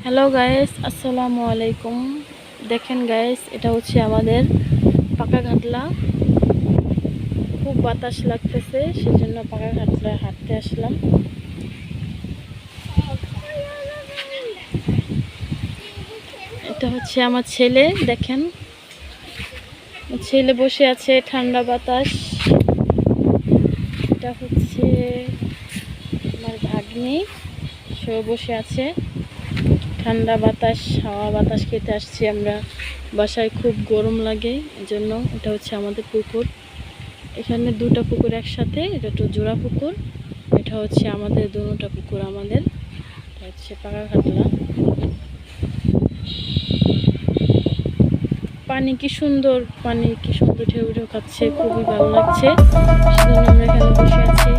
Hello guys, আসসালামু আলাইকুম। দেখেন গাইস, এটা হচ্ছে আমাদের পাকা ঘাটলা। খুব বাতাস লাগতেছে, সেজন্য পাকা ঘাটলায় হাঁটতে আসলাম। এটা হচ্ছে আমার ছেলে, দেখেন ছেলে বসে আছে, ঠান্ডা বাতাস। এটা হচ্ছে আমার ভাগ্নি, সেও বসে আছে, ঠান্ডা বাতাস, হাওয়া বাতাস খেতে আসছি আমরা। বাসায় খুব গরম লাগে, এজন্য। এটা হচ্ছে আমাদের পুকুর। এখানে দুটা পুকুর একসাথে, এটা তো জোড়া পুকুর। এটা হচ্ছে আমাদের দুটা পুকুর আমাদের। এটা হচ্ছে পাকা ঘাটলা। পানি কি সুন্দর, পানি কি সুন্দর ঢেউ ঢেউ খাচ্ছে, খুবই ভালো লাগছে। সেজন্য আমরা এখানে বসে আছি।